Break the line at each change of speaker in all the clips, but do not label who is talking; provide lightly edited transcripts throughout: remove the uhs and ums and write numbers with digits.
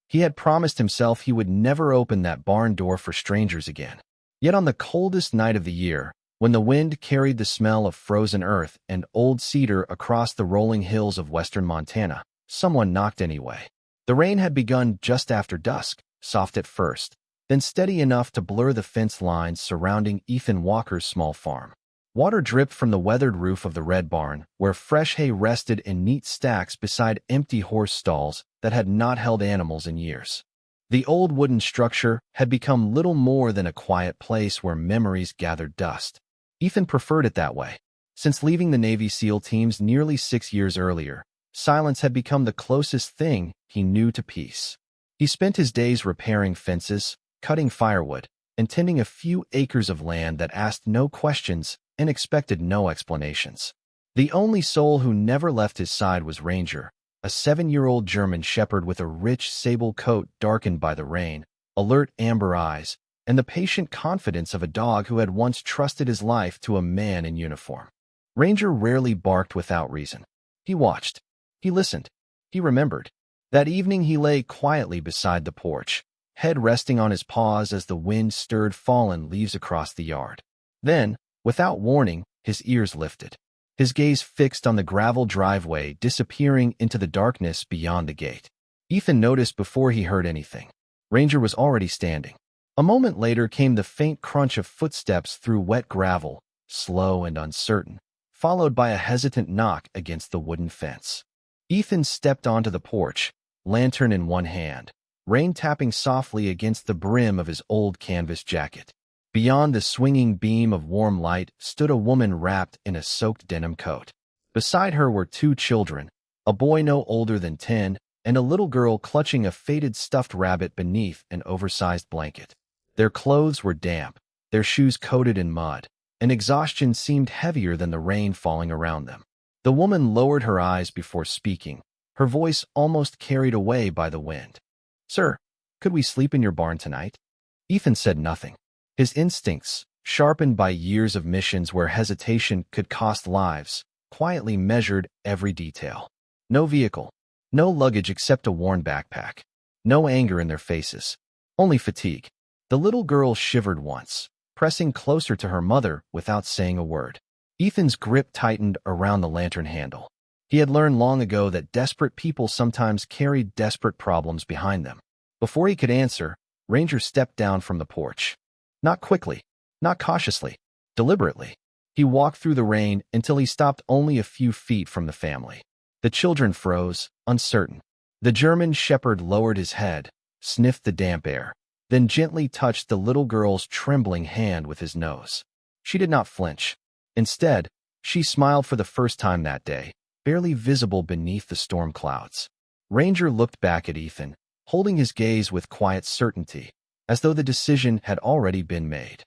He had promised himself he would never open that barn door for strangers again. Yet on the coldest night of the year, when the wind carried the smell of frozen earth and old cedar across the rolling hills of western Montana, someone knocked anyway. The rain had begun just after dusk, soft at first, then steady enough to blur the fence lines surrounding Ethan Walker's small farm. Water dripped from the weathered roof of the red barn, where fresh hay rested in neat stacks beside empty horse stalls that had not held animals in years. The old wooden structure had become little more than a quiet place where memories gathered dust. Ethan preferred it that way. Since leaving the Navy SEAL teams nearly 6 years earlier, silence had become the closest thing he knew to peace. He spent his days repairing fences, cutting firewood, and tending a few acres of land that asked no questions and expected no explanations. The only soul who never left his side was Ranger, a 7-year-old German shepherd with a rich sable coat darkened by the rain, alert amber eyes, and the patient confidence of a dog who had once trusted his life to a man in uniform. Ranger rarely barked without reason. He watched. He listened. He remembered. That evening he lay quietly beside the porch, head resting on his paws as the wind stirred fallen leaves across the yard. Then, without warning, his ears lifted. His gaze fixed on the gravel driveway disappearing into the darkness beyond the gate. Ethan noticed before he heard anything. Ranger was already standing. A moment later came the faint crunch of footsteps through wet gravel, slow and uncertain, followed by a hesitant knock against the wooden fence. Ethan stepped onto the porch, lantern in one hand, rain tapping softly against the brim of his old canvas jacket. Beyond the swinging beam of warm light stood a woman wrapped in a soaked denim coat. Beside her were 2 children, a boy no older than 10, and a little girl clutching a faded stuffed rabbit beneath an oversized blanket. Their clothes were damp, their shoes coated in mud, and exhaustion seemed heavier than the rain falling around them. The woman lowered her eyes before speaking, her voice almost carried away by the wind. "Sir, could we sleep in your barn tonight?" Ethan said nothing. His instincts, sharpened by years of missions where hesitation could cost lives, quietly measured every detail. No vehicle, no luggage except a worn backpack, no anger in their faces, only fatigue. The little girl shivered once, pressing closer to her mother without saying a word. Ethan's grip tightened around the lantern handle. He had learned long ago that desperate people sometimes carried desperate problems behind them. Before he could answer, Ranger stepped down from the porch. Not quickly, not cautiously, deliberately. He walked through the rain until he stopped only a few feet from the family. The children froze, uncertain. The German shepherd lowered his head, sniffed the damp air, then gently touched the little girl's trembling hand with his nose. She did not flinch. Instead, she smiled for the first time that day, barely visible beneath the storm clouds. Ranger looked back at Ethan, holding his gaze with quiet certainty, as though the decision had already been made.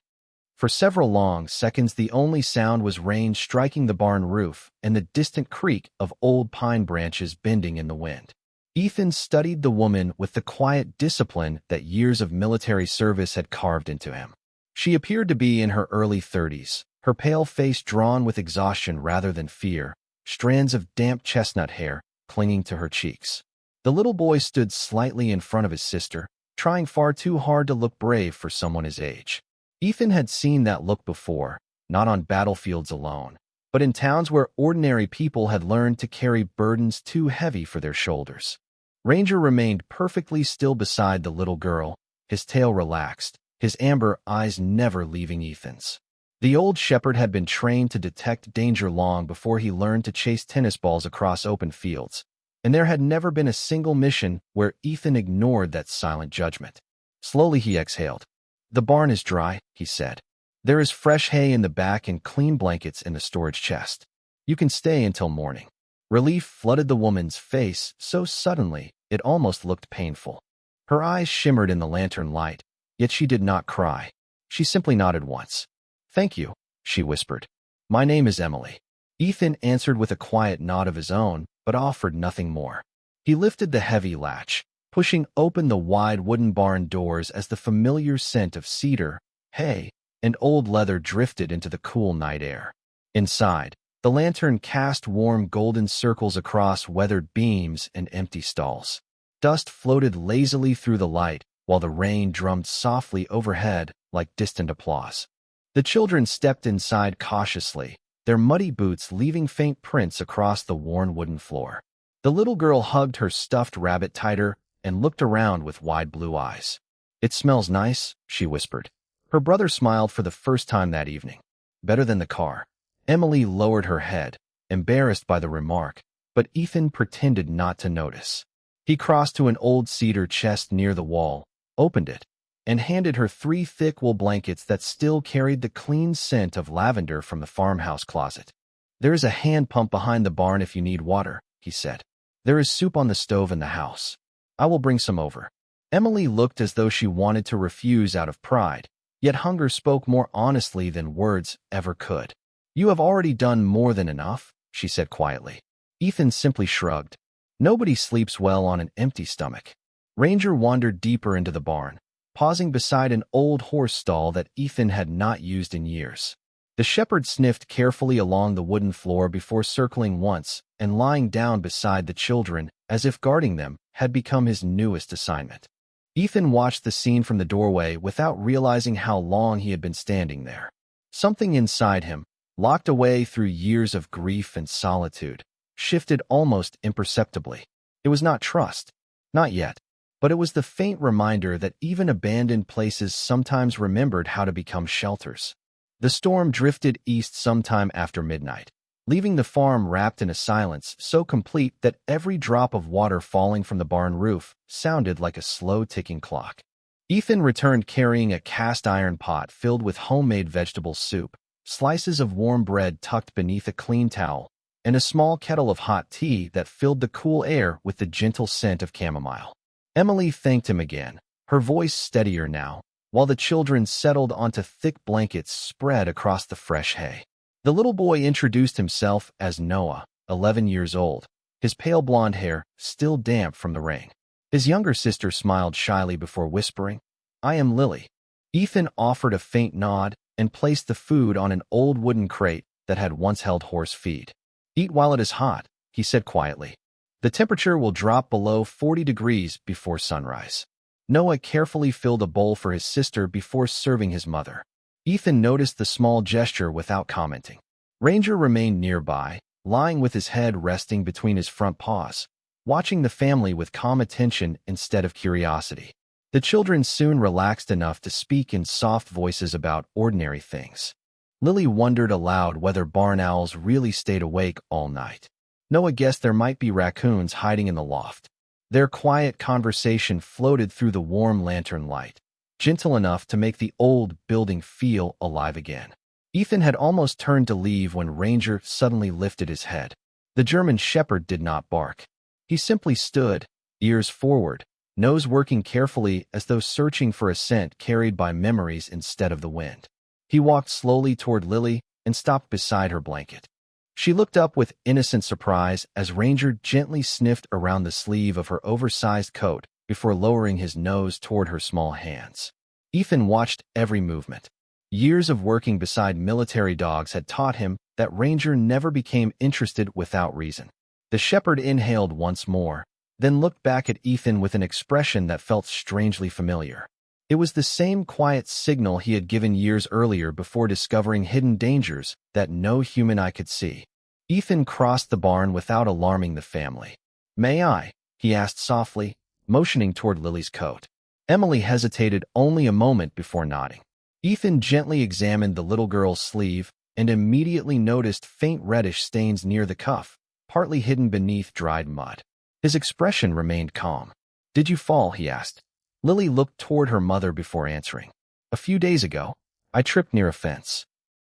For several long seconds, the only sound was rain striking the barn roof and the distant creak of old pine branches bending in the wind. Ethan studied the woman with the quiet discipline that years of military service had carved into him. She appeared to be in her early 30s, her pale face drawn with exhaustion rather than fear, strands of damp chestnut hair clinging to her cheeks. The little boy stood slightly in front of his sister, trying far too hard to look brave for someone his age. Ethan had seen that look before, not on battlefields alone, but in towns where ordinary people had learned to carry burdens too heavy for their shoulders. Ranger remained perfectly still beside the little girl, his tail relaxed, his amber eyes never leaving Ethan's. The old shepherd had been trained to detect danger long before he learned to chase tennis balls across open fields, and there had never been a single mission where Ethan ignored that silent judgment. Slowly he exhaled. "The barn is dry," he said. "There is fresh hay in the back and clean blankets in the storage chest. You can stay until morning." Relief flooded the woman's face so suddenly it almost looked painful. Her eyes shimmered in the lantern light, yet she did not cry. She simply nodded once. "Thank you," she whispered. "My name is Emily." Ethan answered with a quiet nod of his own, but offered nothing more. He lifted the heavy latch, pushing open the wide wooden barn doors as the familiar scent of cedar, hay, and old leather drifted into the cool night air. Inside, the lantern cast warm golden circles across weathered beams and empty stalls. Dust floated lazily through the light, while the rain drummed softly overhead like distant applause. The children stepped inside cautiously, their muddy boots leaving faint prints across the worn wooden floor. The little girl hugged her stuffed rabbit tighter and looked around with wide blue eyes. "It smells nice," she whispered. Her brother smiled for the first time that evening. "Better than the car." Emily lowered her head, embarrassed by the remark, but Ethan pretended not to notice. He crossed to an old cedar chest near the wall, opened it, and handed her 3 thick wool blankets that still carried the clean scent of lavender from the farmhouse closet. "There is a hand pump behind the barn if you need water," he said. "There is soup on the stove in the house. I will bring some over." Emily looked as though she wanted to refuse out of pride, yet hunger spoke more honestly than words ever could. "You have already done more than enough," she said quietly. Ethan simply shrugged. Nobody sleeps well on an empty stomach. Ranger wandered deeper into the barn, pausing beside an old horse stall that Ethan had not used in years. The shepherd sniffed carefully along the wooden floor before circling once and lying down beside the children, as if guarding them had become his newest assignment. Ethan watched the scene from the doorway without realizing how long he had been standing there. Something inside him, locked away through years of grief and solitude, shifted almost imperceptibly. It was not trust, not yet, but it was the faint reminder that even abandoned places sometimes remembered how to become shelters. The storm drifted east sometime after midnight, leaving the farm wrapped in a silence so complete that every drop of water falling from the barn roof sounded like a slow-ticking clock. Ethan returned carrying a cast-iron pot filled with homemade vegetable soup, slices of warm bread tucked beneath a clean towel, and a small kettle of hot tea that filled the cool air with the gentle scent of chamomile. Emily thanked him again, her voice steadier now, while the children settled onto thick blankets spread across the fresh hay. The little boy introduced himself as Noah, 11 years old, his pale blonde hair still damp from the rain. His younger sister smiled shyly before whispering, "I am Lily." Ethan offered a faint nod and placed the food on an old wooden crate that had once held horse feed. "Eat while it is hot," he said quietly. "The temperature will drop below 40 degrees before sunrise." Noah carefully filled a bowl for his sister before serving his mother. Ethan noticed the small gesture without commenting. Ranger remained nearby, lying with his head resting between his front paws, watching the family with calm attention instead of curiosity. The children soon relaxed enough to speak in soft voices about ordinary things. Lily wondered aloud whether barn owls really stayed awake all night. Noah guessed there might be raccoons hiding in the loft. Their quiet conversation floated through the warm lantern light, gentle enough to make the old building feel alive again. Ethan had almost turned to leave when Ranger suddenly lifted his head. The German shepherd did not bark. He simply stood, ears forward, nose working carefully as though searching for a scent carried by memories instead of the wind. He walked slowly toward Lily and stopped beside her blanket. She looked up with innocent surprise as Ranger gently sniffed around the sleeve of her oversized coat before lowering his nose toward her small hands. Ethan watched every movement. Years of working beside military dogs had taught him that Ranger never became interested without reason. The shepherd inhaled once more, then looked back at Ethan with an expression that felt strangely familiar. It was the same quiet signal he had given years earlier before discovering hidden dangers that no human eye could see. Ethan crossed the barn without alarming the family. "May I?" he asked softly, motioning toward Lily's coat. Emily hesitated only a moment before nodding. Ethan gently examined the little girl's sleeve and immediately noticed faint reddish stains near the cuff, partly hidden beneath dried mud. His expression remained calm. "Did you fall?" he asked. Lily looked toward her mother before answering. "A few days ago, I tripped near a fence."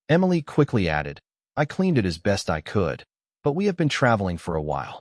Emily quickly added, "I cleaned it as best I could, but we have been traveling for a while."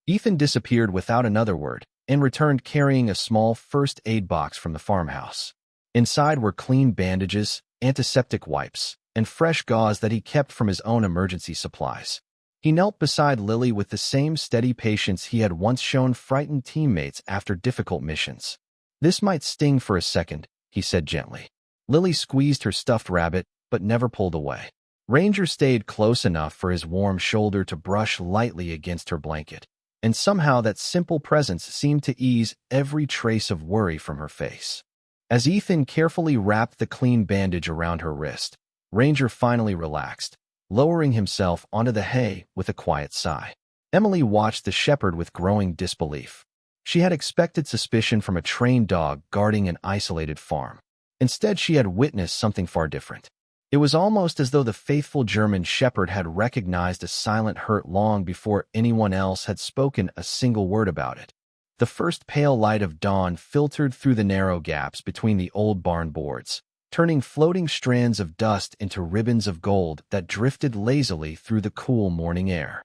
Ethan disappeared without another word and returned carrying a small first aid box from the farmhouse. Inside were clean bandages, antiseptic wipes, and fresh gauze that he kept from his own emergency supplies. He knelt beside Lily with the same steady patience he had once shown frightened teammates after difficult missions. "This might sting for a second," he said gently. Lily squeezed her stuffed rabbit, but never pulled away. Ranger stayed close enough for his warm shoulder to brush lightly against her blanket. and somehow that simple presence seemed to ease every trace of worry from her face. As Ethan carefully wrapped the clean bandage around her wrist, Ranger finally relaxed, lowering himself onto the hay with a quiet sigh. Emily watched the shepherd with growing disbelief. She had expected suspicion from a trained dog guarding an isolated farm. Instead, she had witnessed something far different. It was almost as though the faithful German shepherd had recognized a silent hurt long before anyone else had spoken a single word about it. The first pale light of dawn filtered through the narrow gaps between the old barn boards, turning floating strands of dust into ribbons of gold that drifted lazily through the cool morning air.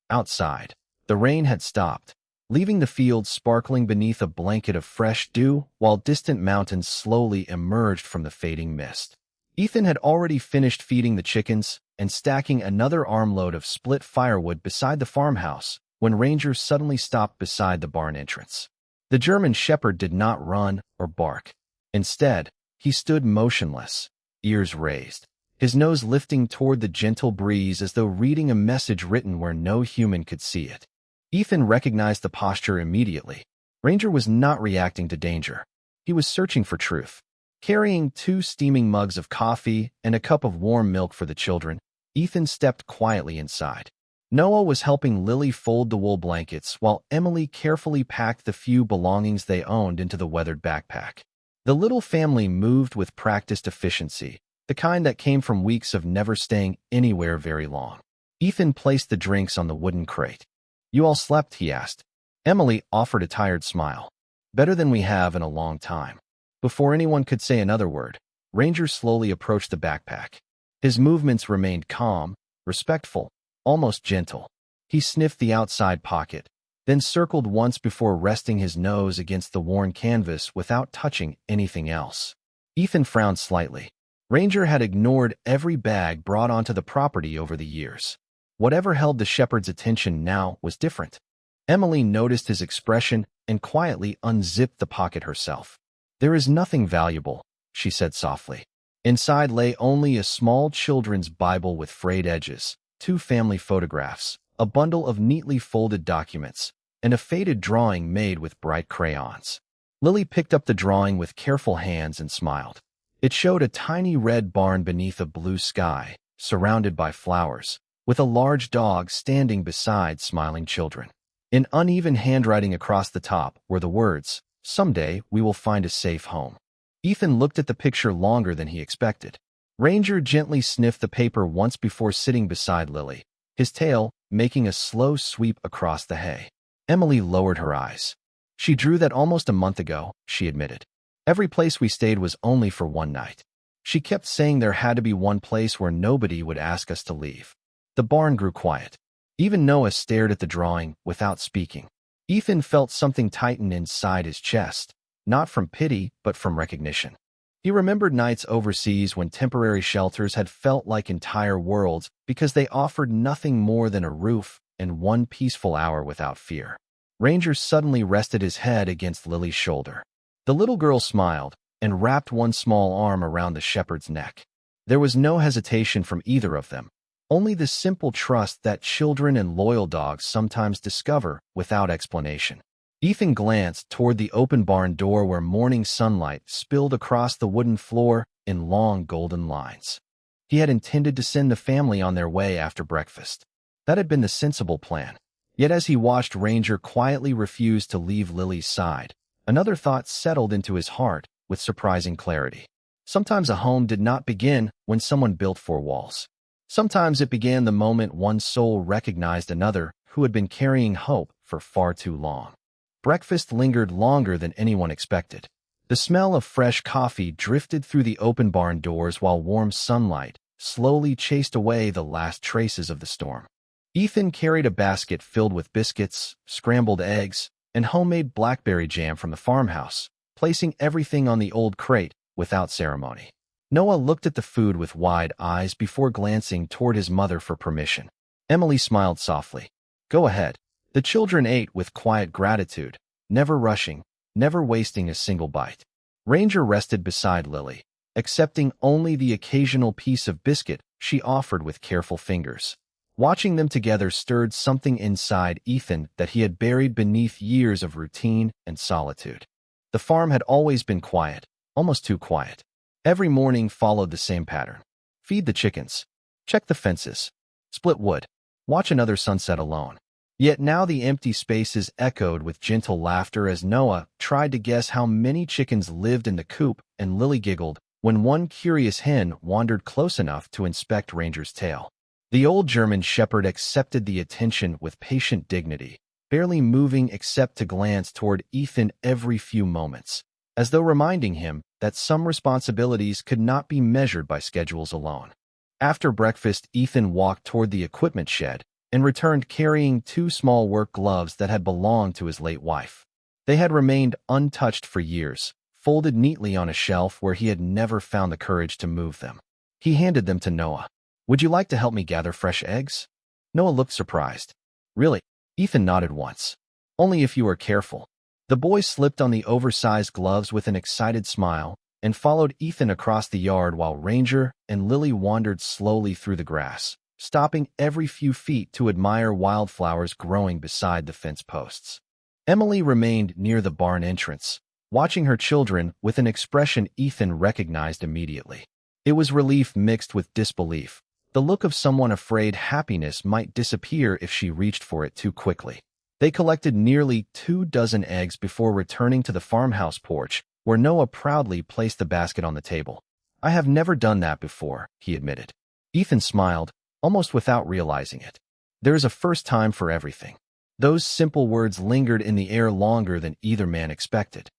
Outside, the rain had stopped, leaving the fields sparkling beneath a blanket of fresh dew while distant mountains slowly emerged from the fading mist. Ethan had already finished feeding the chickens and stacking another armload of split firewood beside the farmhouse when Ranger suddenly stopped beside the barn entrance. The German shepherd did not run or bark. Instead, he stood motionless, ears raised, his nose lifting toward the gentle breeze as though reading a message written where no human could see it. Ethan recognized the posture immediately. Ranger was not reacting to danger. He was searching for truth. Carrying 2 steaming mugs of coffee and a cup of warm milk for the children, Ethan stepped quietly inside. Noah was helping Lily fold the wool blankets while Emily carefully packed the few belongings they owned into the weathered backpack. The little family moved with practiced efficiency, the kind that came from weeks of never staying anywhere very long. Ethan placed the drinks on the wooden crate. "You all slept?" he asked. Emily offered a tired smile. "Better than we have in a long time." Before anyone could say another word, Ranger slowly approached the backpack. His movements remained calm, respectful, almost gentle. He sniffed the outside pocket, then circled once before resting his nose against the worn canvas without touching anything else. Ethan frowned slightly. Ranger had ignored every bag brought onto the property over the years. Whatever held the shepherd's attention now was different. Emily noticed his expression and quietly unzipped the pocket herself. "There is nothing valuable," she said softly. Inside lay only a small children's Bible with frayed edges, 2 family photographs, a bundle of neatly folded documents, and a faded drawing made with bright crayons. Lily picked up the drawing with careful hands and smiled. It showed a tiny red barn beneath a blue sky, surrounded by flowers, with a large dog standing beside smiling children. In uneven handwriting across the top were the words, "Someday we will find a safe home." Ethan looked at the picture longer than he expected. Ranger gently sniffed the paper once before sitting beside Lily, his tail making a slow sweep across the hay. Emily lowered her eyes. "She drew that almost a month ago," she admitted. "Every place we stayed was only for one night. She kept saying there had to be one place where nobody would ask us to leave." The barn grew quiet. Even Noah stared at the drawing without speaking. Ethan felt something tighten inside his chest, not from pity but from recognition. He remembered nights overseas when temporary shelters had felt like entire worlds because they offered nothing more than a roof and one peaceful hour without fear. Ranger suddenly rested his head against Lily's shoulder. The little girl smiled and wrapped one small arm around the shepherd's neck. There was no hesitation from either of them, only the simple trust that children and loyal dogs sometimes discover without explanation. Ethan glanced toward the open barn door where morning sunlight spilled across the wooden floor in long golden lines. He had intended to send the family on their way after breakfast. That had been the sensible plan. Yet as he watched Ranger quietly refuse to leave Lily's side, another thought settled into his heart with surprising clarity. Sometimes a home did not begin when someone built 4 walls. Sometimes it began the moment one soul recognized another who had been carrying hope for far too long. Breakfast lingered longer than anyone expected. The smell of fresh coffee drifted through the open barn doors while warm sunlight slowly chased away the last traces of the storm. Ethan carried a basket filled with biscuits, scrambled eggs, and homemade blackberry jam from the farmhouse, placing everything on the old crate without ceremony. Noah looked at the food with wide eyes before glancing toward his mother for permission. Emily smiled softly. "Go ahead." The children ate with quiet gratitude, never rushing, never wasting a single bite. Ranger rested beside Lily, accepting only the occasional piece of biscuit she offered with careful fingers. Watching them together stirred something inside Ethan that he had buried beneath years of routine and solitude. The farm had always been quiet, almost too quiet. Every morning followed the same pattern. Feed the chickens, check the fences, split wood, watch another sunset alone. Yet now the empty spaces echoed with gentle laughter as Noah tried to guess how many chickens lived in the coop, and Lily giggled when one curious hen wandered close enough to inspect Ranger's tail. The old German shepherd accepted the attention with patient dignity, barely moving except to glance toward Ethan every few moments, as though reminding him that some responsibilities could not be measured by schedules alone. After breakfast, Ethan walked toward the equipment shed and returned carrying 2 small work gloves that had belonged to his late wife. They had remained untouched for years, folded neatly on a shelf where he had never found the courage to move them. He handed them to Noah. "Would you like to help me gather fresh eggs?" Noah looked surprised. "Really?" Ethan nodded once. "Only if you are careful." The boy slipped on the oversized gloves with an excited smile and followed Ethan across the yard while Ranger and Lily wandered slowly through the grass, stopping every few feet to admire wildflowers growing beside the fence posts. Emily remained near the barn entrance, watching her children with an expression Ethan recognized immediately. It was relief mixed with disbelief, the look of someone afraid happiness might disappear if she reached for it too quickly. They collected nearly 24 eggs before returning to the farmhouse porch, where Noah proudly placed the basket on the table. "I have never done that before," he admitted. Ethan smiled, almost without realizing it. "There is a first time for everything." Those simple words lingered in the air longer than either man expected.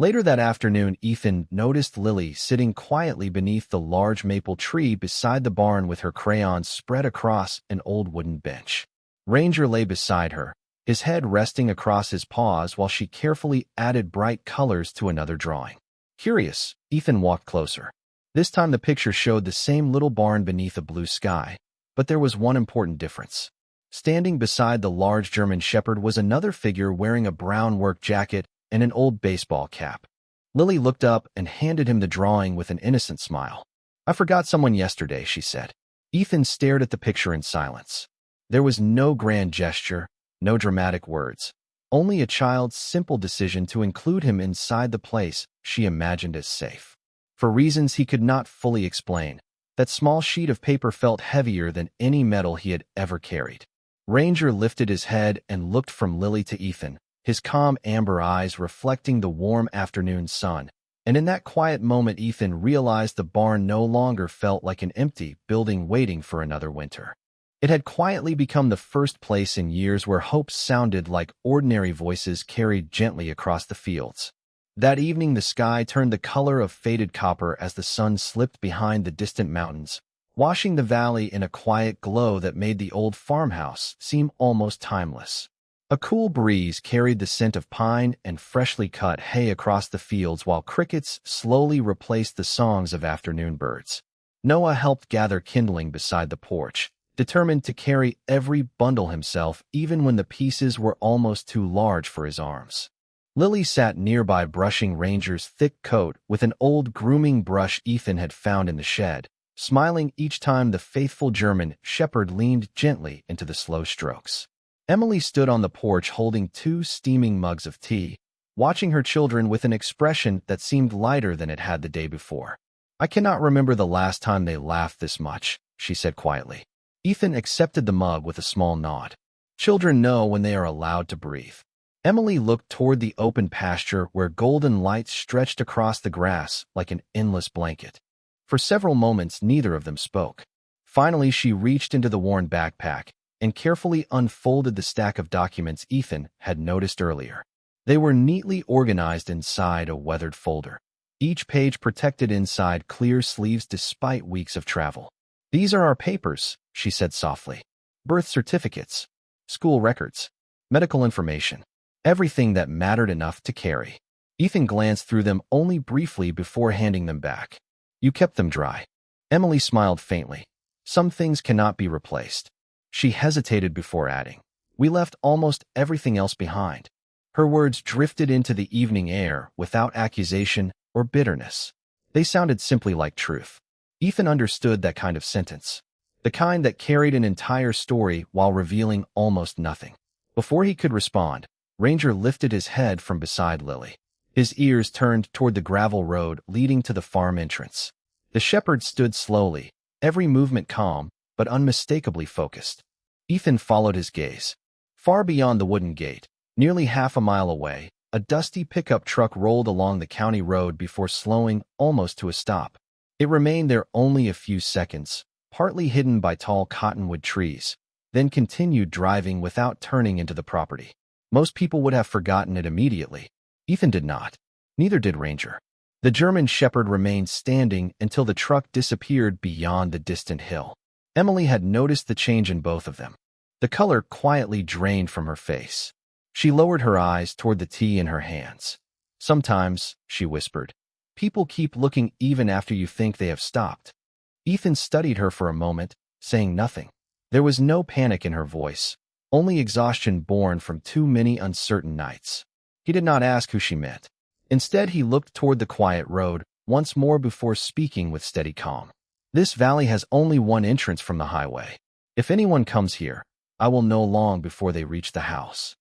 Later that afternoon, Ethan noticed Lily sitting quietly beneath the large maple tree beside the barn with her crayons spread across an old wooden bench. Ranger lay beside her, his head resting across his paws while she carefully added bright colors to another drawing. Curious, Ethan walked closer. This time the picture showed the same little barn beneath a blue sky, but there was one important difference. Standing beside the large German shepherd was another figure wearing a brown work jacket and an old baseball cap. Lily looked up and handed him the drawing with an innocent smile. "I forgot someone yesterday," she said. Ethan stared at the picture in silence. There was no grand gesture, no dramatic words, only a child's simple decision to include him inside the place she imagined as safe. For reasons he could not fully explain, that small sheet of paper felt heavier than any metal he had ever carried. Ranger lifted his head and looked from Lily to Ethan, his calm amber eyes reflecting the warm afternoon sun, and in that quiet moment Ethan realized the barn no longer felt like an empty building waiting for another winter. It had quietly become the first place in years where hope sounded like ordinary voices carried gently across the fields. That evening the sky turned the color of faded copper as the sun slipped behind the distant mountains, washing the valley in a quiet glow that made the old farmhouse seem almost timeless. A cool breeze carried the scent of pine and freshly cut hay across the fields while crickets slowly replaced the songs of afternoon birds. Noah helped gather kindling beside the porch, determined to carry every bundle himself even when the pieces were almost too large for his arms. Lily sat nearby brushing Ranger's thick coat with an old grooming brush Ethan had found in the shed, smiling each time the faithful German shepherd leaned gently into the slow strokes. Emily stood on the porch holding 2 steaming mugs of tea, watching her children with an expression that seemed lighter than it had the day before. "I cannot remember the last time they laughed this much," she said quietly. Ethan accepted the mug with a small nod. Children know when they are allowed to breathe. Emily looked toward the open pasture where golden light stretched across the grass like an endless blanket. For several moments, neither of them spoke. Finally, she reached into the worn backpack and carefully unfolded the stack of documents Ethan had noticed earlier. They were neatly organized inside a weathered folder, each page protected inside clear sleeves despite weeks of travel. "These are our papers," she said softly. "Birth certificates, school records, medical information. Everything that mattered enough to carry." Ethan glanced through them only briefly before handing them back. "You kept them dry." Emily smiled faintly. "Some things cannot be replaced." She hesitated before adding, "We left almost everything else behind." Her words drifted into the evening air without accusation or bitterness. They sounded simply like truth. Ethan understood that kind of sentence. the kind that carried an entire story while revealing almost nothing. Before he could respond, Ranger lifted his head from beside Lily. His ears turned toward the gravel road leading to the farm entrance. The shepherd stood slowly, every movement calm, but unmistakably focused. Ethan followed his gaze. Far beyond the wooden gate, nearly half a mile away, a dusty pickup truck rolled along the county road before slowing almost to a stop. It remained there only a few seconds, partly hidden by tall cottonwood trees, then continued driving without turning into the property. Most people would have forgotten it immediately. Ethan did not. Neither did Ranger. The German shepherd remained standing until the truck disappeared beyond the distant hill. Emily had noticed the change in both of them. The color quietly drained from her face. She lowered her eyes toward the tea in her hands. "Sometimes," she whispered, "people keep looking even after you think they have stopped." Ethan studied her for a moment, saying nothing. There was no panic in her voice, only exhaustion born from too many uncertain nights. He did not ask who she meant. Instead, he looked toward the quiet road once more before speaking with steady calm. "This valley has only one entrance from the highway. If anyone comes here, I will know long before they reach the house."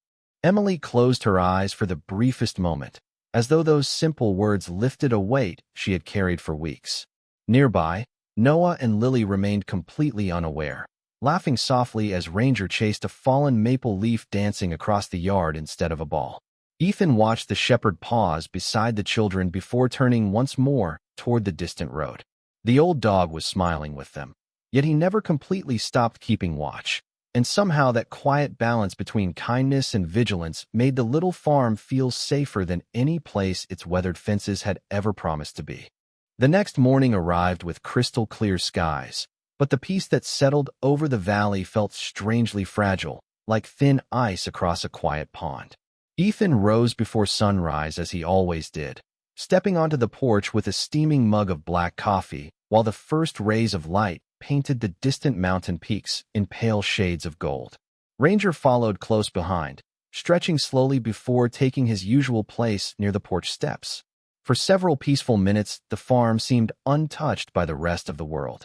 Emily closed her eyes for the briefest moment, as though those simple words lifted a weight she had carried for weeks. Nearby, Noah and Lily remained completely unaware, laughing softly as Ranger chased a fallen maple leaf dancing across the yard instead of a ball. Ethan watched the shepherd pause beside the children before turning once more toward the distant road. The old dog was smiling with them, yet he never completely stopped keeping watch, and somehow that quiet balance between kindness and vigilance made the little farm feel safer than any place its weathered fences had ever promised to be. The next morning arrived with crystal-clear skies, but the peace that settled over the valley felt strangely fragile, like thin ice across a quiet pond. Ethan rose before sunrise as he always did, stepping onto the porch with a steaming mug of black coffee, while the first rays of light painted the distant mountain peaks in pale shades of gold. Ranger followed close behind, stretching slowly before taking his usual place near the porch steps. For several peaceful minutes, the farm seemed untouched by the rest of the world.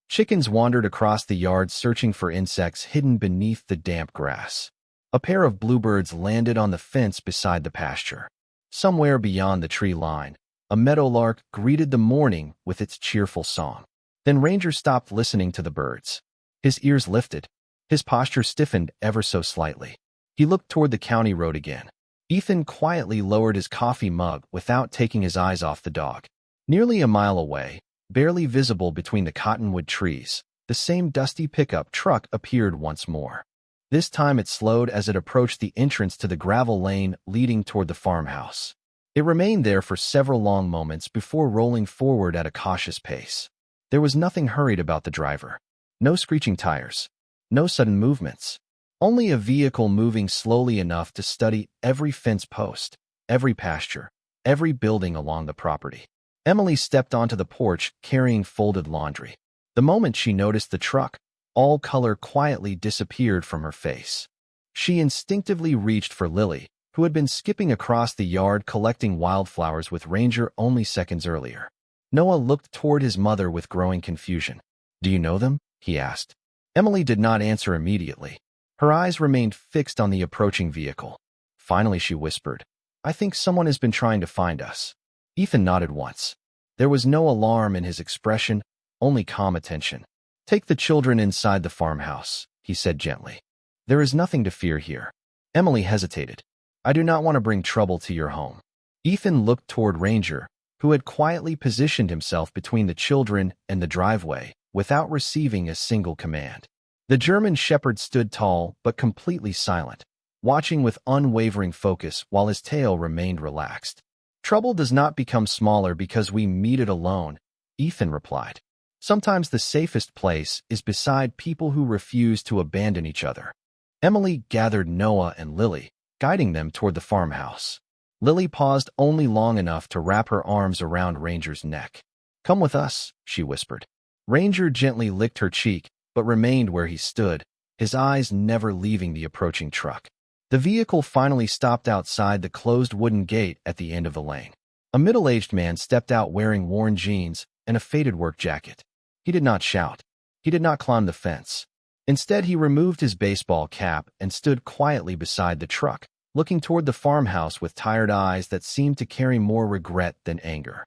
Chickens wandered across the yard searching for insects hidden beneath the damp grass. A pair of bluebirds landed on the fence beside the pasture. Somewhere beyond the tree line, a meadowlark greeted the morning with its cheerful song. Then Ranger stopped listening to the birds. His ears lifted. His posture stiffened ever so slightly. He looked toward the county road again. Ethan quietly lowered his coffee mug without taking his eyes off the dog. Nearly a mile away, barely visible between the cottonwood trees, the same dusty pickup truck appeared once more. This time it slowed as it approached the entrance to the gravel lane leading toward the farmhouse. It remained there for several long moments before rolling forward at a cautious pace. There was nothing hurried about the driver. No screeching tires. No sudden movements. Only a vehicle moving slowly enough to study every fence post, every pasture, every building along the property. Emily stepped onto the porch carrying folded laundry. The moment she noticed the truck, all color quietly disappeared from her face. She instinctively reached for Lily, who had been skipping across the yard collecting wildflowers with Ranger only seconds earlier. Noah looked toward his mother with growing confusion. "Do you know them?" he asked. Emily did not answer immediately. Her eyes remained fixed on the approaching vehicle. Finally, she whispered, "I think someone has been trying to find us." Ethan nodded once. There was no alarm in his expression, only calm attention. "Take the children inside the farmhouse," he said gently. "There is nothing to fear here." Emily hesitated. "I do not want to bring trouble to your home." Ethan looked toward Ranger, who had quietly positioned himself between the children and the driveway, without receiving a single command. The German shepherd stood tall but completely silent, watching with unwavering focus while his tail remained relaxed. "Trouble does not become smaller because we meet it alone," Ethan replied. "Sometimes the safest place is beside people who refuse to abandon each other." Emily gathered Noah and Lily, guiding them toward the farmhouse. Lily paused only long enough to wrap her arms around Ranger's neck. "Come with us," she whispered. Ranger gently licked her cheek, but remained where he stood, his eyes never leaving the approaching truck. The vehicle finally stopped outside the closed wooden gate at the end of the lane. A middle-aged man stepped out wearing worn jeans and a faded work jacket. He did not shout. He did not climb the fence. Instead, he removed his baseball cap and stood quietly beside the truck, looking toward the farmhouse with tired eyes that seemed to carry more regret than anger.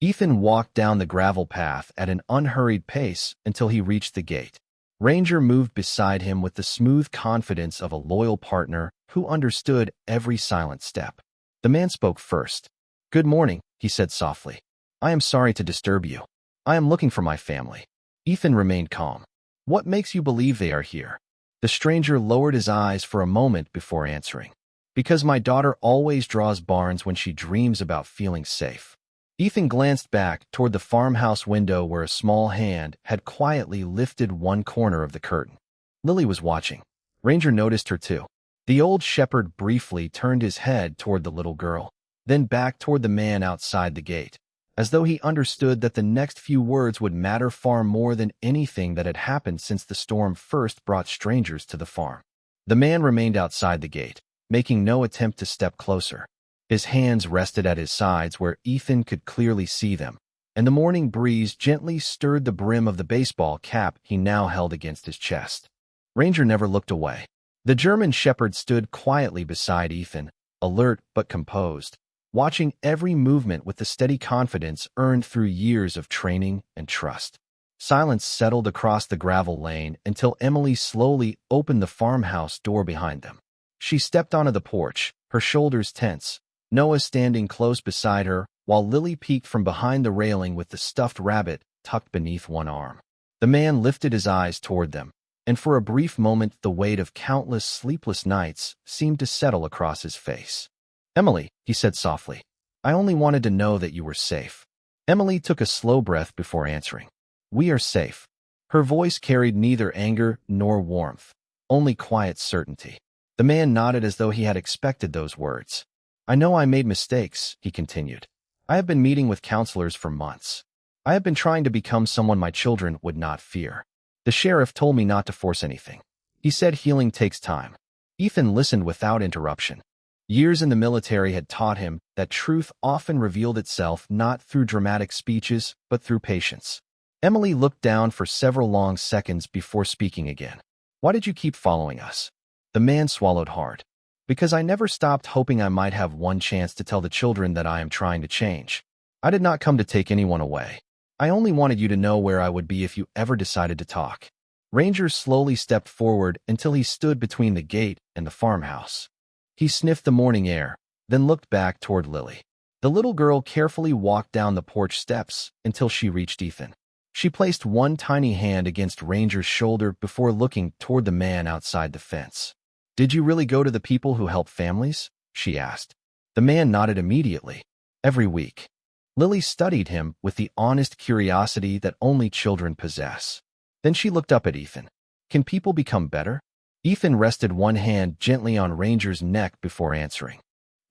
Ethan walked down the gravel path at an unhurried pace until he reached the gate. Ranger moved beside him with the smooth confidence of a loyal partner who understood every silent step. The man spoke first. "Good morning," he said softly. "I am sorry to disturb you. I am looking for my family." Ethan remained calm. "What makes you believe they are here?" The stranger lowered his eyes for a moment before answering. "Because my daughter always draws barns when she dreams about feeling safe." Ethan glanced back toward the farmhouse window where a small hand had quietly lifted one corner of the curtain. Lily was watching. Ranger noticed her too. The old shepherd briefly turned his head toward the little girl, then back toward the man outside the gate, as though he understood that the next few words would matter far more than anything that had happened since the storm first brought strangers to the farm. The man remained outside the gate, making no attempt to step closer. His hands rested at his sides where Ethan could clearly see them, and the morning breeze gently stirred the brim of the baseball cap he now held against his chest. Ranger never looked away. The German shepherd stood quietly beside Ethan, alert but composed, watching every movement with the steady confidence earned through years of training and trust. Silence settled across the gravel lane until Emily slowly opened the farmhouse door behind them. She stepped onto the porch, her shoulders tense, Noah standing close beside her, while Lily peeked from behind the railing with the stuffed rabbit tucked beneath one arm. The man lifted his eyes toward them, and for a brief moment the weight of countless sleepless nights seemed to settle across his face. "Emily," he said softly, "I only wanted to know that you were safe." Emily took a slow breath before answering. "We are safe." Her voice carried neither anger nor warmth, only quiet certainty. The man nodded as though he had expected those words. "I know I made mistakes," he continued. "I have been meeting with counselors for months. I have been trying to become someone my children would not fear. The sheriff told me not to force anything. He said healing takes time." Ethan listened without interruption. Years in the military had taught him that truth often revealed itself not through dramatic speeches, but through patience. Emily looked down for several long seconds before speaking again. "Why did you keep following us?" The man swallowed hard. "Because I never stopped hoping I might have one chance to tell the children that I am trying to change. I did not come to take anyone away. I only wanted you to know where I would be if you ever decided to talk." Ranger slowly stepped forward until he stood between the gate and the farmhouse. He sniffed the morning air, then looked back toward Lily. The little girl carefully walked down the porch steps until she reached Ethan. She placed one tiny hand against Ranger's shoulder before looking toward the man outside the fence. "Did you really go to the people who help families?" she asked. The man nodded immediately. "Every week." Lily studied him with the honest curiosity that only children possess. Then she looked up at Ethan. "Can people become better?" Ethan rested one hand gently on Ranger's neck before answering.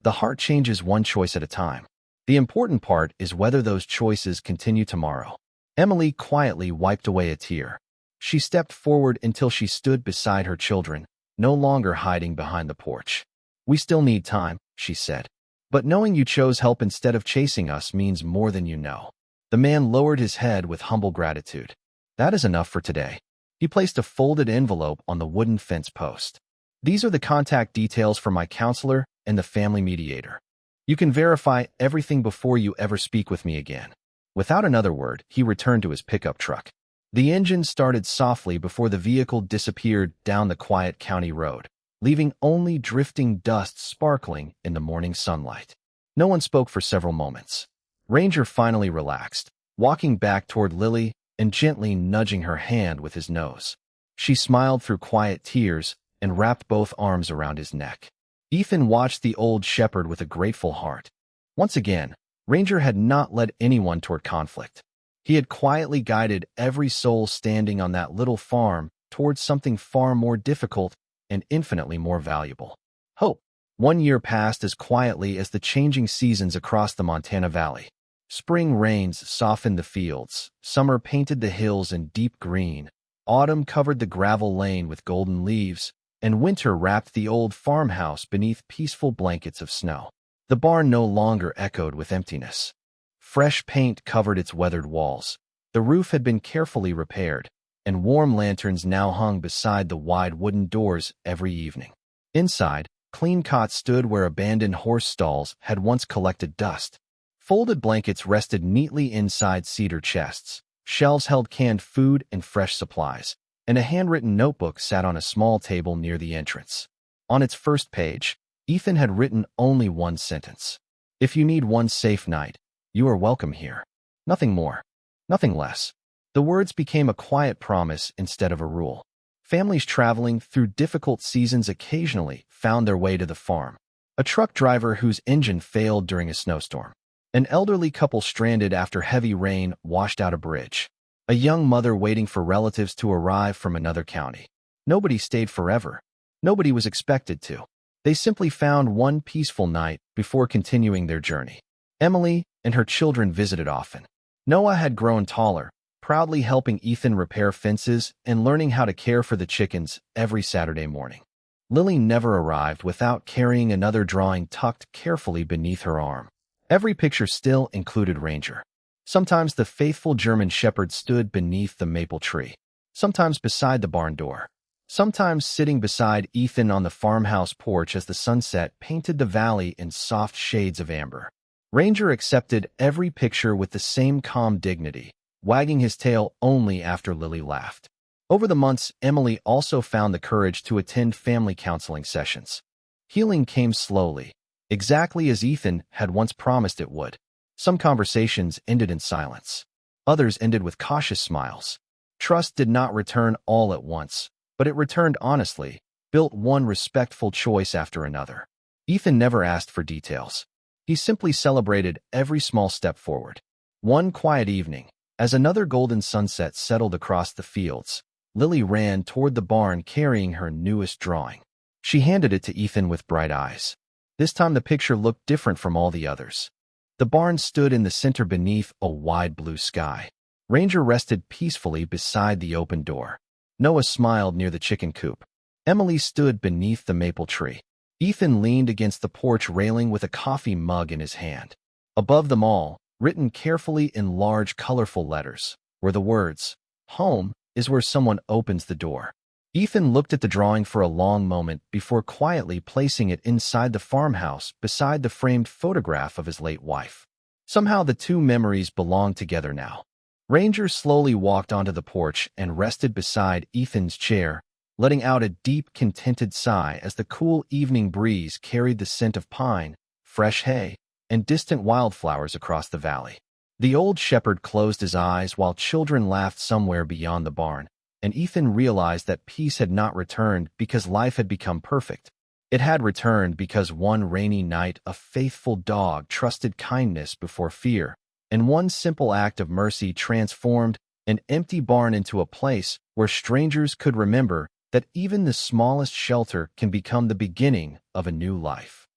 "The heart changes one choice at a time. The important part is whether those choices continue tomorrow." Emily quietly wiped away a tear. She stepped forward until she stood beside her children, no longer hiding behind the porch. "We still need time," she said. "But knowing you chose help instead of chasing us means more than you know." The man lowered his head with humble gratitude. "That is enough for today." He placed a folded envelope on the wooden fence post. "These are the contact details for my counselor and the family mediator. You can verify everything before you ever speak with me again." Without another word, he returned to his pickup truck. The engine started softly before the vehicle disappeared down the quiet county road, leaving only drifting dust sparkling in the morning sunlight. No one spoke for several moments. Ranger finally relaxed, walking back toward Lily and gently nudging her hand with his nose. She smiled through quiet tears and wrapped both arms around his neck. Ethan watched the old shepherd with a grateful heart. Once again, Ranger had not led anyone toward conflict. He had quietly guided every soul standing on that little farm towards something far more difficult and infinitely more valuable: hope. 1 year passed as quietly as the changing seasons across the Montana Valley. Spring rains softened the fields, summer painted the hills in deep green, autumn covered the gravel lane with golden leaves, and winter wrapped the old farmhouse beneath peaceful blankets of snow. The barn no longer echoed with emptiness. Fresh paint covered its weathered walls. The roof had been carefully repaired, and warm lanterns now hung beside the wide wooden doors every evening. Inside, clean cots stood where abandoned horse stalls had once collected dust. Folded blankets rested neatly inside cedar chests. Shelves held canned food and fresh supplies, and a handwritten notebook sat on a small table near the entrance. On its first page, Ethan had written only one sentence. "If you need one safe night, you are welcome here." Nothing more. Nothing less. The words became a quiet promise instead of a rule. Families traveling through difficult seasons occasionally found their way to the farm. A truck driver whose engine failed during a snowstorm. An elderly couple stranded after heavy rain washed out a bridge. A young mother waiting for relatives to arrive from another county. Nobody stayed forever. Nobody was expected to. They simply found one peaceful night before continuing their journey. Emily and her children visited often. Noah had grown taller, proudly helping Ethan repair fences and learning how to care for the chickens every Saturday morning. Lily never arrived without carrying another drawing tucked carefully beneath her arm. Every picture still included Ranger. Sometimes the faithful German shepherd stood beneath the maple tree, sometimes beside the barn door, sometimes sitting beside Ethan on the farmhouse porch as the sunset painted the valley in soft shades of amber. Ranger accepted every picture with the same calm dignity, wagging his tail only after Lily laughed. Over the months, Emily also found the courage to attend family counseling sessions. Healing came slowly, exactly as Ethan had once promised it would. Some conversations ended in silence. Others ended with cautious smiles. Trust did not return all at once, but it returned honestly, built one respectful choice after another. Ethan never asked for details. He simply celebrated every small step forward. One quiet evening, as another golden sunset settled across the fields, Lily ran toward the barn carrying her newest drawing. She handed it to Ethan with bright eyes. This time the picture looked different from all the others. The barn stood in the center beneath a wide blue sky. Ranger rested peacefully beside the open door. Noah smiled near the chicken coop. Emily stood beneath the maple tree. Ethan leaned against the porch railing with a coffee mug in his hand. Above them all, written carefully in large, colorful letters, were the words, "Home is where someone opens the door." Ethan looked at the drawing for a long moment before quietly placing it inside the farmhouse beside the framed photograph of his late wife. Somehow the two memories belonged together now. Ranger slowly walked onto the porch and rested beside Ethan's chair, letting out a deep, contented sigh as the cool evening breeze carried the scent of pine, fresh hay, and distant wildflowers across the valley. The old shepherd closed his eyes while children laughed somewhere beyond the barn, and Ethan realized that peace had not returned because life had become perfect. It had returned because one rainy night a faithful dog trusted kindness before fear, and one simple act of mercy transformed an empty barn into a place where strangers could remember that even the smallest shelter can become the beginning of a new life.